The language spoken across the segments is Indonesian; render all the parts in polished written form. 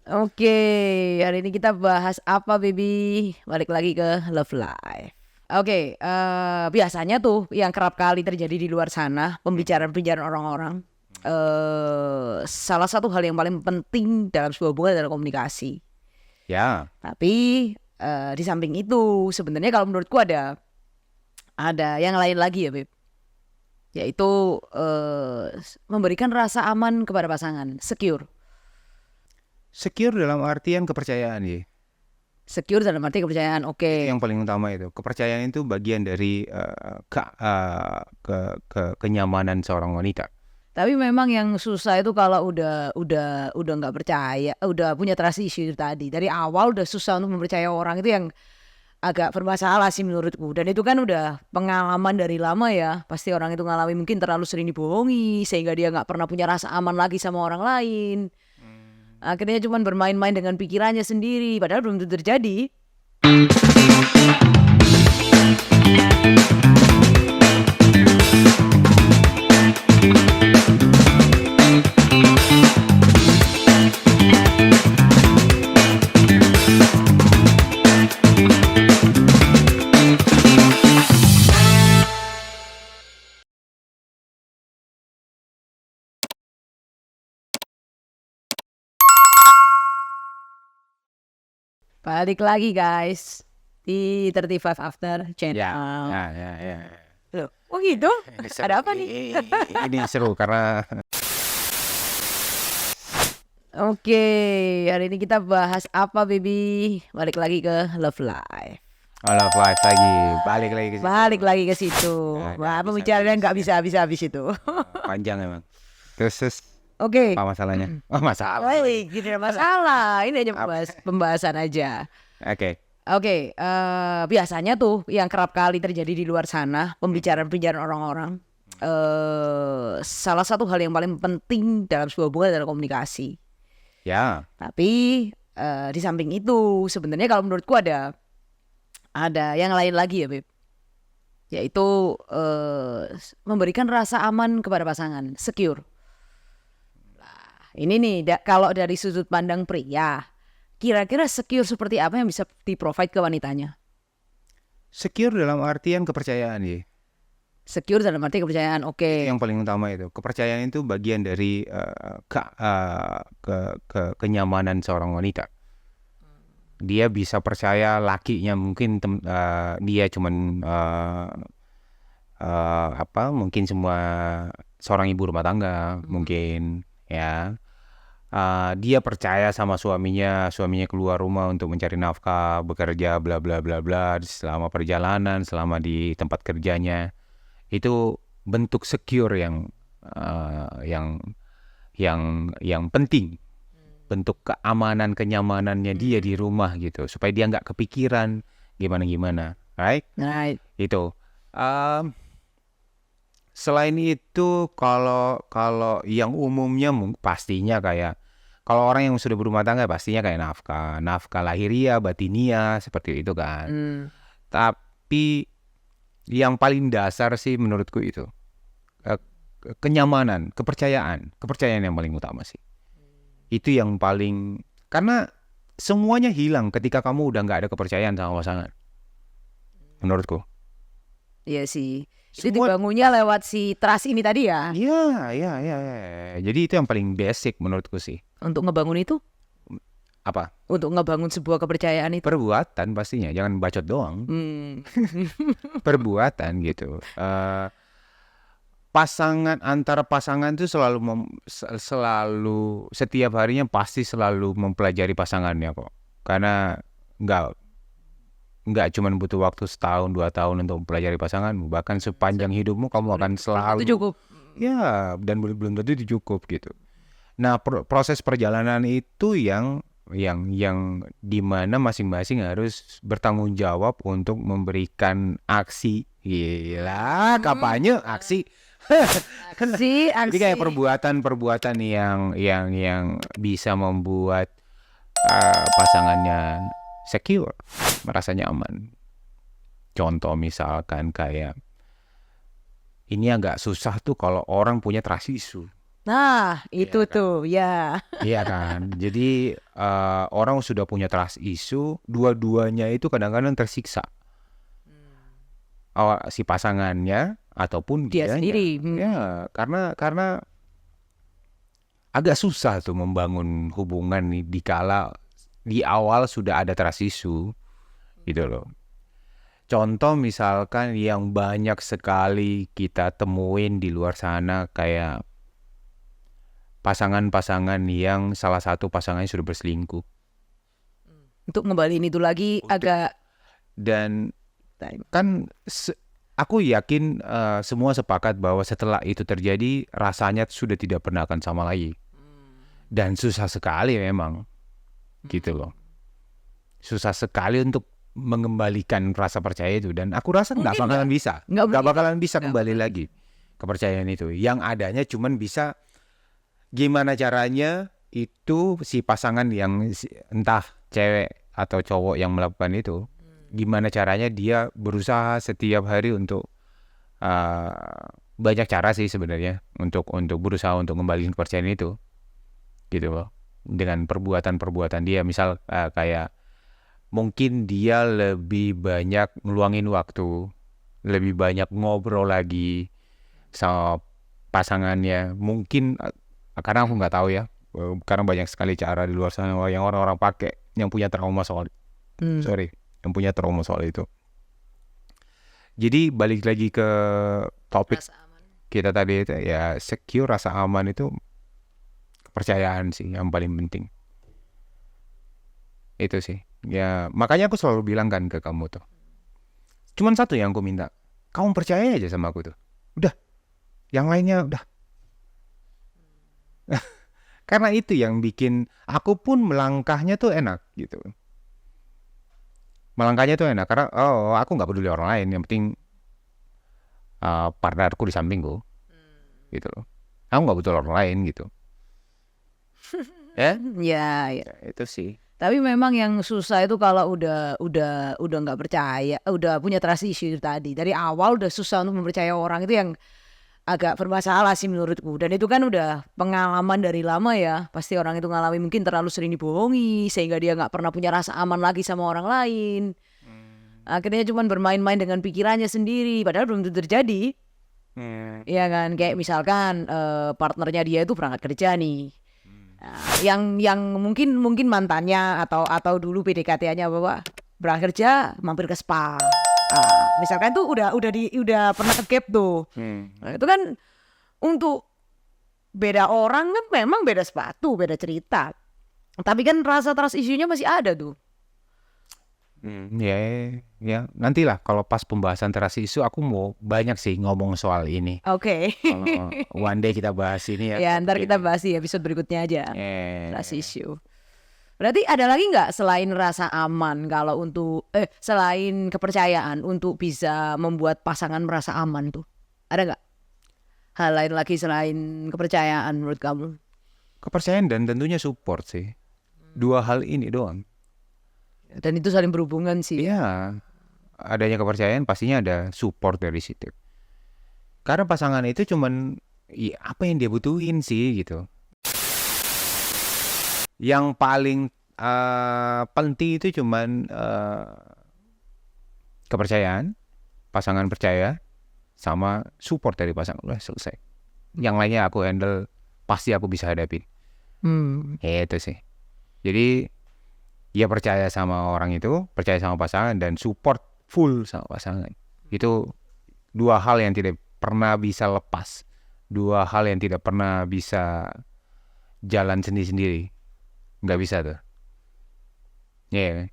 Oke, hari ini kita bahas apa, baby? Balik lagi ke Love Life. Oke, biasanya tuh yang kerap kali terjadi di luar sana, pembicaraan-pembicaraan orang-orang. Salah satu hal yang paling penting dalam sebuah hubungan adalah komunikasi. Ya, Tapi di samping itu, sebenarnya kalau menurutku ada yang lain lagi ya, Beb. Yaitu memberikan rasa aman kepada pasangan, secure. secure dalam artian kepercayaan ya. Secure dalam arti kepercayaan, Itu oke. yang paling utama itu. Kepercayaan itu bagian dari kenyamanan seorang wanita. Tapi memang yang susah itu kalau udah nggak percaya, udah punya trust issue tadi. Dari awal udah susah untuk mempercayai orang itu yang agak bermasalah sih menurutku. Dan itu kan udah pengalaman dari lama ya. Pasti orang itu ngalami mungkin terlalu sering dibohongi sehingga dia nggak pernah punya rasa aman lagi sama orang lain. Akhirnya cuman bermain-main dengan pikirannya sendiri padahal belum tentu terjadi. Balik lagi guys di 35 After Ya, Channel. ya. Loh, oh gitu? Ini seru. Ada apa nih? Ini seru karena Oke, hari ini kita bahas apa, baby? Balik lagi ke Love Life. love life lagi, balik lagi ke situ. Balik lagi ke situ. Nggak Wah, habis-habis. pembicaraannya nggak bisa habis-habis itu. Panjang emang. Terus Oke. apa masalahnya? Oh, masalah. Woi, tidak masalah. Ini hanya pembahasan aja. Oke. Oke, biasanya tuh yang kerap kali terjadi di luar sana, pembicaraan-pembicaraan orang-orang. Salah satu hal yang paling penting dalam sebuah hubungan adalah komunikasi. Ya, Tapi di samping itu, sebenarnya kalau menurutku ada yang lain lagi ya, Beb. Yaitu memberikan rasa aman kepada pasangan, secure. Ini nih, kalau dari sudut pandang pria, kira-kira secure seperti apa yang bisa di-provide ke wanitanya? secure dalam artian kepercayaan ya. Secure dalam arti kepercayaan, oke. Itu yang paling utama itu. Kepercayaan itu bagian dari kenyamanan seorang wanita. Dia bisa percaya lakinya mungkin dia cuman mungkin semua seorang ibu rumah tangga mungkin ya. Dia percaya sama suaminya keluar rumah untuk mencari nafkah, bekerja, bla bla bla bla selama perjalanan, selama di tempat kerjanya. Itu bentuk secure yang penting, bentuk kenyamanannya dia di rumah gitu, supaya dia nggak kepikiran gimana, right? Right. Itu. Selain itu, kalau yang umumnya pastinya kayak kalau orang yang sudah berumah tangga pastinya kayak nafkah lahiriah, batiniah seperti itu kan. Tapi yang paling dasar sih menurutku itu kenyamanan, kepercayaan yang paling utama sih. Itu yang paling, karena semuanya hilang ketika kamu udah nggak ada kepercayaan sama pasangan. Menurutku. Iya sih. Itu Semua. dibangunnya lewat si trust ini tadi ya. Iya. Jadi itu yang paling basic menurutku sih. Untuk ngebangun itu, Apa? untuk ngebangun sebuah kepercayaan itu. Perbuatan pastinya, jangan bacot doang. Perbuatan gitu. Antara pasangan itu selalu setiap harinya pasti selalu mempelajari pasangannya kok. Karena nggak cuma butuh waktu 1-2 tahun untuk mempelajari pasanganmu, bahkan sepanjang hidupmu kamu akan selalu. Itu cukup. Ya, dan belum tentu itu cukup gitu. Nah, proses perjalanan itu yang dimana masing-masing harus bertanggung jawab untuk memberikan aksi. Gila, kampanye aksi. Aksi. Jadi kayak perbuatan yang bisa membuat pasangannya secure, merasa nyaman. Contoh misalkan kayak ini agak susah tuh kalau orang punya trust issue. Nah, Iya itu kan? tuh, ya. Iya kan? Jadi orang sudah punya trust issue, dua-duanya itu kadang-kadang tersiksa. Si pasangannya ataupun Dia dianya. sendiri. Ya, karena agak susah tuh membangun hubungan nih dikala di awal sudah ada trust issue gitu loh. Contoh misalkan yang banyak sekali kita temuin di luar sana kayak pasangan-pasangan yang salah satu pasangannya sudah berselingkuh. Untuk ngembaliin itu lagi agak Dan time. kan aku yakin semua sepakat bahwa setelah itu terjadi rasanya sudah tidak pernah akan sama lagi. Dan susah sekali memang gitu loh. Susah sekali untuk mengembalikan rasa percaya itu, dan aku rasa nggak Mungkin bakalan bisa, nggak nggak mungkin. bakalan bisa Nggak kembali lagi kepercayaan itu. Yang adanya cuman bisa gimana caranya itu si pasangan yang entah cewek atau cowok yang melakukan itu, gimana caranya dia berusaha setiap hari untuk banyak cara sih sebenarnya untuk berusaha untuk ngembaliin kepercayaan itu gitu loh, dengan perbuatan-perbuatan dia. Misal kayak mungkin dia lebih banyak ngeluangin waktu, lebih banyak ngobrol lagi sama pasangannya. Mungkin karena aku nggak tahu ya, karena banyak sekali cara di luar sana yang orang-orang pakai yang punya trauma soal yang punya trauma soal itu. Jadi balik lagi ke topik Rasa aman. kita tadi itu ya, secure, rasa aman itu kepercayaan sih yang paling penting. Itu sih. Ya, makanya aku selalu bilang kan ke kamu tuh. Cuman satu yang aku minta. Kamu percaya aja sama aku tuh. Udah. Yang lainnya udah. Karena itu yang bikin aku pun melangkahnya tuh enak gitu. Melangkahnya tuh enak karena aku nggak peduli orang lain, yang penting partnerku di sampingku. Gitu loh. Aku nggak butuh orang lain gitu. Ya? Ya. Itu sih. Tapi memang yang susah itu kalau udah nggak percaya, udah punya trust issue tadi. Dari awal udah susah untuk mempercayai orang, itu yang agak bermasalah sih menurutku. Dan itu kan udah pengalaman dari lama ya. Pasti orang itu ngalami mungkin terlalu sering dibohongi sehingga dia nggak pernah punya rasa aman lagi sama orang lain. Akhirnya cuman bermain-main dengan pikirannya sendiri, padahal belum tentu terjadi. Iya kan, kayak misalkan partnernya dia itu berangkat kerja nih. Yang mungkin mantannya atau dulu PDKT-nya bahwa berangkat kerja mampir ke spa. Misalkan tuh udah pernah ke-gap tuh. Nah, itu kan untuk beda orang kan memang beda sepatu, beda cerita. Tapi kan rasa trust issue-nya masih ada tuh. Ya, nantilah kalau pas pembahasan trust issue aku mau banyak sih ngomong soal ini. Oke. One day kita bahas ini ya. Ya, ntar kita bahas di episode berikutnya aja. Eh, Trust issue. Berarti ada lagi nggak selain rasa aman kalau untuk selain kepercayaan untuk bisa membuat pasangan merasa aman tuh? Ada nggak hal lain lagi selain kepercayaan menurut kamu? Kepercayaan dan tentunya support sih. Dua hal ini doang. Dan itu saling berhubungan sih. Iya, adanya kepercayaan pastinya ada support dari situ. Karena pasangan itu cuman apa yang dia butuhin sih gitu. Yang paling penting itu cuman kepercayaan, pasangan percaya, sama support dari pasangan. Udah selesai. Yang lainnya aku handle, pasti aku bisa hadapin. Itu sih. Jadi dia percaya sama orang itu, percaya sama pasangan, dan support full sama pasangan. Itu dua hal yang tidak pernah bisa lepas. Dua hal yang tidak pernah bisa jalan sendiri-sendiri. Nggak bisa tuh. Yeah.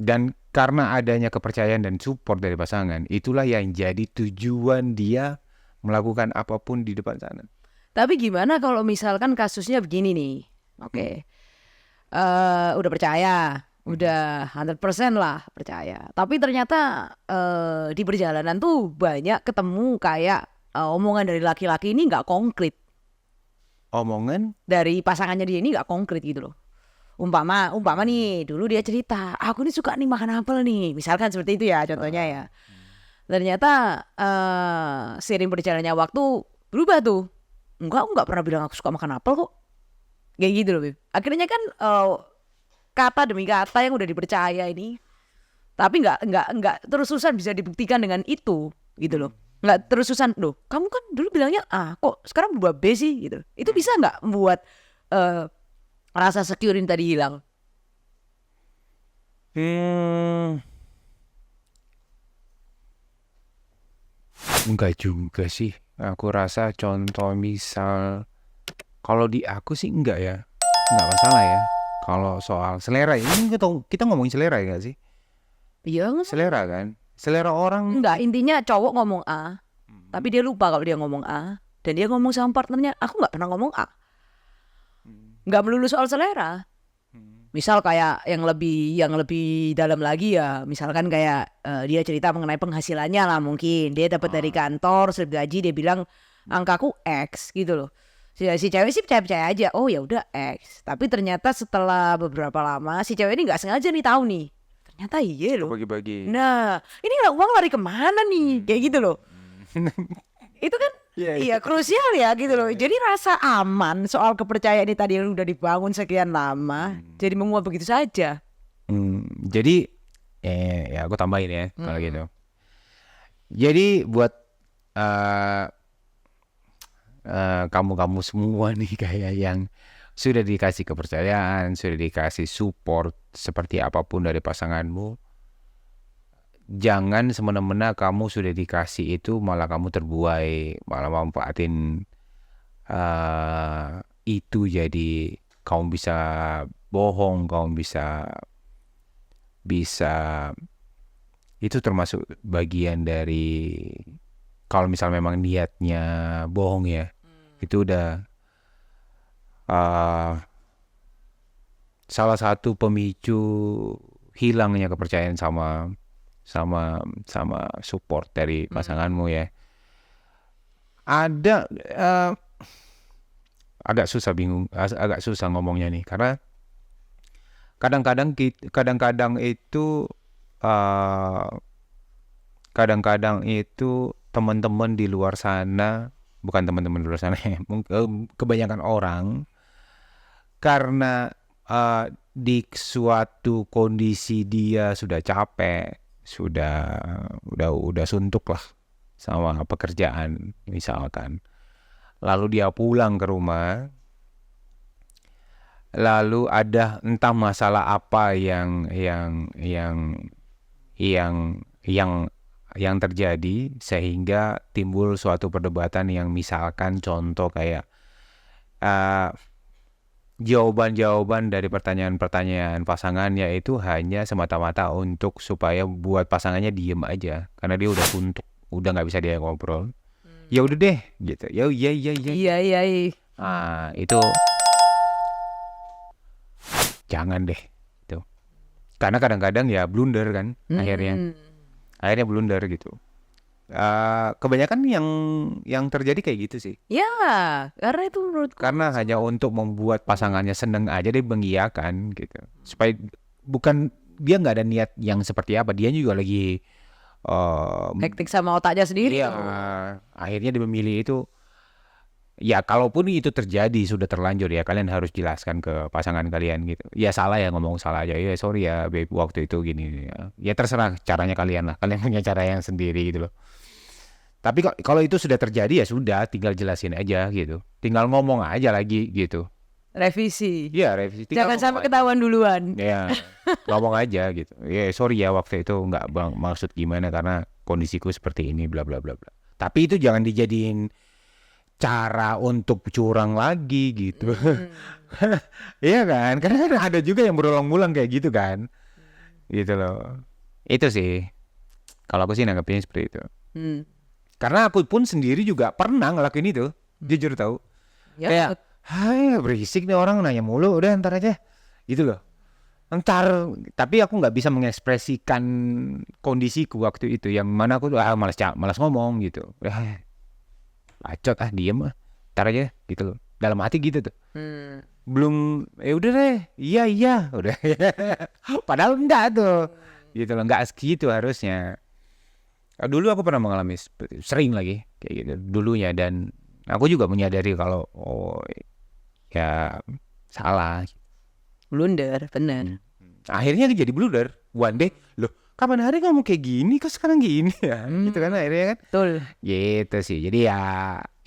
Dan karena adanya kepercayaan dan support dari pasangan, itulah yang jadi tujuan dia melakukan apapun di depan sana. Tapi gimana kalau misalkan kasusnya begini nih? Oke. Udah percaya, udah 100% lah percaya. Tapi ternyata di perjalanan tuh banyak ketemu kayak omongan dari laki-laki ini nggak konkret. Omongan Dari pasangannya dia ini nggak konkret gitu loh. Umpama nih dulu dia cerita, aku nih suka nih makan apel nih. Misalkan seperti itu ya contohnya ya. Ternyata seiring berjalannya waktu berubah tuh. enggak, aku nggak pernah bilang aku suka makan apel kok. Kayak gitu loh, Beb. Akhirnya kan kata demi kata yang udah dipercaya ini, tapi nggak terus-terusan bisa dibuktikan dengan itu gitu loh. Nggak terus-terusan, loh kamu kan dulu bilangnya A, kok sekarang berubah B sih gitu. Itu bisa nggak membuat rasa secure ini tadi hilang? Enggak juga sih. Aku rasa contoh misal kalau di aku sih enggak ya. Enggak masalah ya. Kalau soal selera ini kita ngomongin selera ya nggak sih? Iya nggak? Selera kan. Selera orang Enggak, intinya cowok ngomong A, tapi dia lupa kalau dia ngomong A, dan dia ngomong sama partnernya, aku nggak pernah ngomong A. Nggak melulu soal selera. Misal kayak yang lebih dalam lagi ya, misalkan kayak dia cerita mengenai penghasilannya lah, mungkin dia dapat dari kantor slip gaji, dia bilang angkaku X gitu loh. Si cewek sih percaya aja, oh ya udah X. Tapi ternyata setelah beberapa lama si cewek ini nggak sengaja nih tahu nih, ternyata iya loh. bagi-bagi. Nah, ini lah uang lari kemana nih? Kayak gitu loh. Itu kan iya krusial ya gitu loh. Jadi rasa aman soal kepercayaan ini tadi yang udah dibangun sekian lama, jadi menguap begitu saja. Jadi ya aku tambahin ya kalau gitu. Jadi buat kamu-kamu semua nih kayak yang sudah dikasih kepercayaan, sudah dikasih support seperti apapun dari pasanganmu, jangan semena-mena kamu sudah dikasih itu malah kamu terbuai, malah manfaatin itu jadi kamu bisa bohong, kamu bisa itu termasuk bagian dari kalau misal memang niatnya bohong ya, itu udah salah satu pemicu hilangnya kepercayaan sama support dari pasanganmu ya. Ada agak susah ngomongnya nih karena kadang-kadang itu teman-teman di luar sana, bukan teman-teman di luar sana ya, kebanyakan orang karena di suatu kondisi dia sudah capek, udah suntuk lah sama pekerjaan misalkan, lalu dia pulang ke rumah, lalu ada entah masalah apa yang terjadi sehingga timbul suatu perdebatan yang misalkan contoh kayak jawaban-jawaban dari pertanyaan-pertanyaan pasangannya itu hanya semata-mata untuk supaya buat pasangannya diem aja karena dia udah suntuk, udah nggak bisa dia ngobrol. Ya udah deh gitu. Ya iya. Iya. Itu jangan deh itu. Karena kadang-kadang ya blunder kan akhirnya blunder gitu. Kebanyakan yang terjadi kayak gitu sih. Ya, karena itu menurutku Karena hanya untuk membuat pasangannya seneng aja dia mengiyakan gitu. Supaya bukan dia nggak ada niat yang seperti apa, dia juga lagi hektik sama otaknya sendiri. iya, akhirnya dia memilih itu. Ya kalaupun itu terjadi sudah terlanjur ya kalian harus jelaskan ke pasangan kalian gitu. Ya salah ya ngomong salah aja. Ya sorry ya babe waktu itu gini. Ya terserah caranya kalian lah. Kalian punya cara yang sendiri gitu loh. Tapi kalau itu sudah terjadi ya sudah tinggal jelasin aja gitu. Tinggal ngomong aja lagi gitu. Revisi. Iya revisi. Jangan sampai ketahuan duluan. Ya ngomong aja gitu. Ya sorry ya waktu itu nggak bang maksud gimana karena kondisiku seperti ini bla bla bla bla. Tapi itu jangan dijadiin cara untuk curang lagi gitu. Iya kan? Karena ada juga yang berulang-ulang kayak gitu kan. Gitu loh. Itu sih. Kalau aku sih nanggepinnya seperti itu. Karena aku pun sendiri juga pernah ngelakuin itu. Jujur tahu. Ya, Kayak, hai berisik nih orang nanya mulu. Udah ntar aja. Gitu loh. Ntar. Tapi aku gak bisa mengekspresikan kondisiku waktu itu. Yang mana aku malas ngomong gitu. Bacot diem ntar aja gitu loh. Dalam hati gitu tuh. Belum udah deh. Iya udah. Padahal enggak tuh. Gitu loh. Enggak segitu harusnya. Dulu aku pernah mengalami sering lagi kayak gitu dulunya dan Aku juga menyadari kalau oh ya salah. Blunder, bener. Akhirnya jadi blunder. One day, loh kapan hari kamu kayak gini, kok sekarang gini ya? Gitu kan akhirnya kan. Betul. Gitu sih. Jadi ya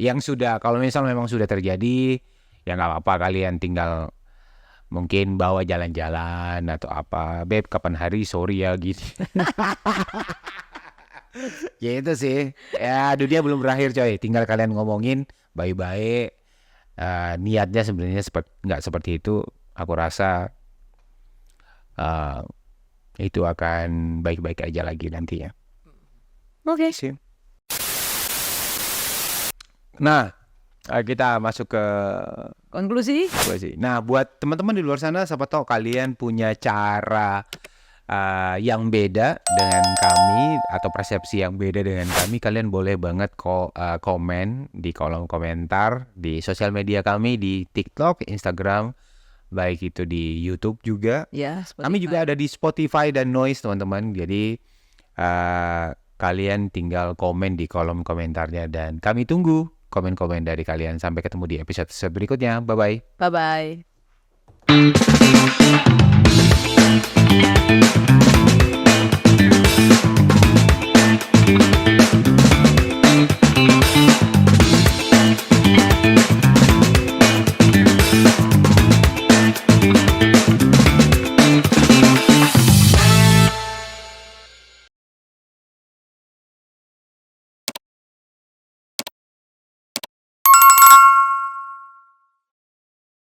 yang sudah, kalau misal memang sudah terjadi, ya nggak apa-apa, kalian tinggal mungkin bawa jalan-jalan atau apa. Beb, kapan hari, sorry ya gitu. Gitu sih. Ya dunia belum berakhir coy. Tinggal kalian ngomongin baik-baik. Niatnya sebenarnya nggak seperti itu. Aku rasa itu akan baik-baik aja lagi nantinya. Oke. Sih. Nah, kita masuk ke Konklusi? sih. Nah, buat teman-teman di luar sana, siapa tahu kalian punya cara yang beda dengan kami atau persepsi yang beda dengan kami. Kalian boleh banget komen di kolom komentar di sosial media kami, di TikTok, Instagram, baik itu di YouTube juga. Ya, Kami juga ada di Spotify dan Noise, teman-teman. Jadi kalian tinggal komen di kolom komentarnya dan kami tunggu komen-komen dari kalian. Sampai ketemu di episode berikutnya. Bye-bye. Bye-bye.